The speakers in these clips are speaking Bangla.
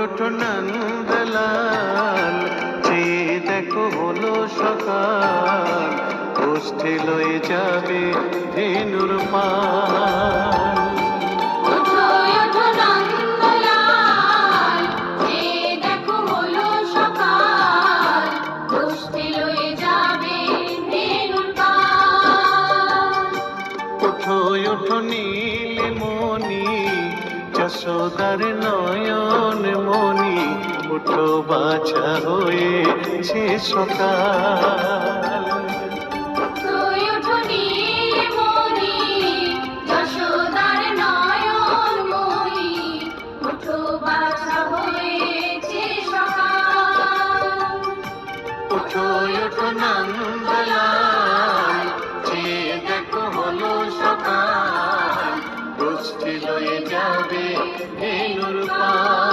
ওঠো নন্দলাল, চেয়ে দেখো হলো সকাল, গোষ্ঠী লয়ে যাবে ধেনুর পাল। ওঠো ওঠো নন্দলাল, চেয়ে দেখো হলো সকাল, গোষ্ঠী লয়ে যাবে ধেনুর পাল। ওঠো ওঠো নীলমণি, যশোদার নয়ন মণি, ওঠো বাছা হয়েছে সকাল। ওঠো ওঠো নীলমণি, যশোদার নয়ন মণি, ওঠো বাছা হয়েছে সকাল। ওঠো ওঠো নন্দলাল, চেয়ে দেখো হলো সকাল, গোষ্ঠী লয়ে যাবে ধেনুর পাল।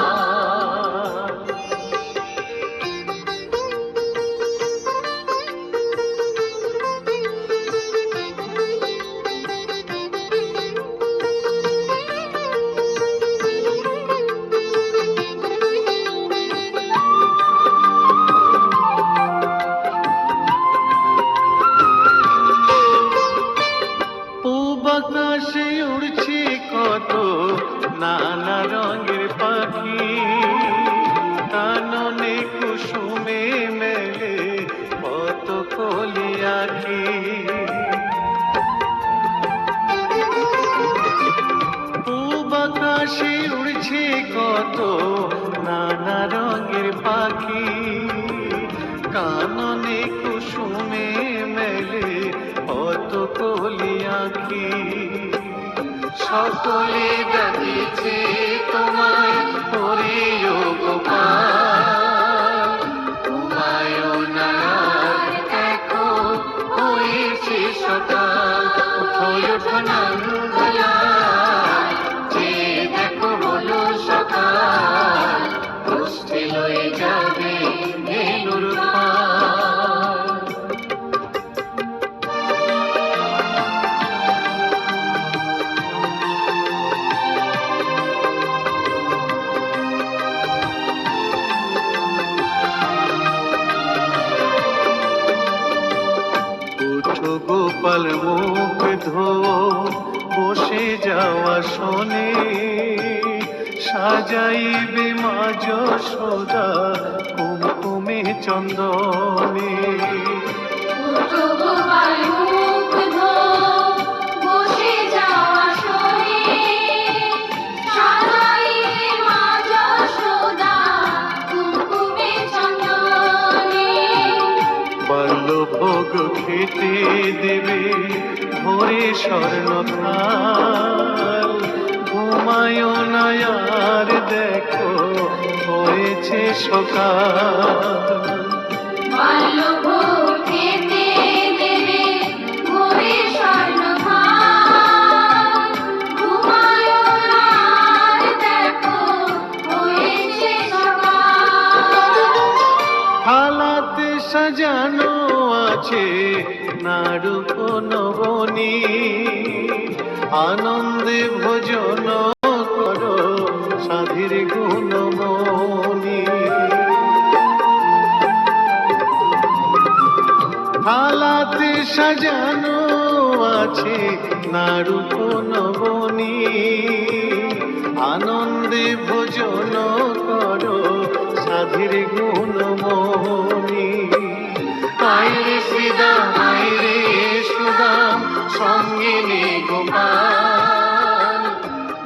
পূব আকাশে উড়ছে কত নানা রঙের পাখি, কাননে কুসুমে মেলে কত কলি আঁখি। পূব আকাশে উড়ছে কত নানা রঙের পাখি, কাননে কুসুমে মেলে কত কলি আঁখি। সকলে ডাকিছে তোমায় হরিও গোপাল, ঘুমায়ও না আর দেখো হয়েছে সকাল। ওঠো ওঠো নন্দলাল, চেয়ে দেখো হলো সকাল, গোষ্ঠী লয়ে যাবে ধেনুর পাল। উঠো গোপাল মুখ ধো, বসে যাওয়া শোনে, সাজাইবে মা যশোদা কুমকুমে চন্দনে। ওঠো গোপাল মুখ ধো, বসে যাওয়া শোনে, সাজাইবে মা যশোদা কুমকুমে চন্দনে। বাল্যভোগ খেতে দেবে ভোরে স্বর্ণ থাল, ঘুমায়ও না আর দেখো হয়েছে সকাল। বাল্যভোগ খেতে দেবে ভোরে স্বর্ণভাল, ঘুমায়ও না আর দেখো হয়েছে সকাল। থালাতে সাজানো আছে নাড়ুক নবনী, আনন্দে ভোজন করো সাধীর গুণমণি। থালাতে সাজানো আছে নাড়ুক নবনী, আনন্দে ভোজন করো সাধীর গুণমণি। আইরে শ্রীদাম আইরে সুদাম, সঙ্গে নে গোপাল,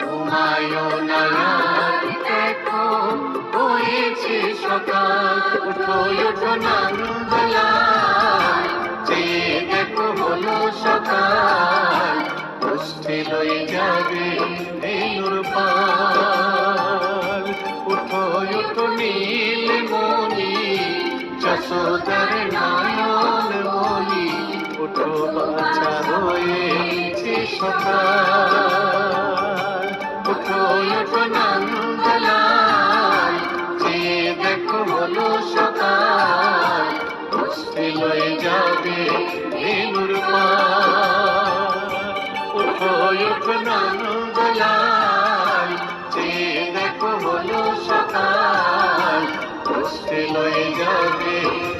ঘুমায়ও না আর দেখো হয়েছে সকাল। ওঠো ওঠো নন্দলাল, চেয়ে দেখো হলো সকাল, গোষ্ঠী লয়ে যাবে ধেনুর পাল। ওঠো ওঠো নীলমণি, যশোদার নয়ন মণি, ওঠো বাছা হয়েছে সকাল। ওঠো ওঠো নন্দলাল, চেয়ে দেখো হলো সকাল, গোষ্ঠী লয়ে যাবে ধেনুর পাল। ওঠো ওঠো নন্দলাল, চেয়ে দেখো হলো সকাল, লয়ে যাবে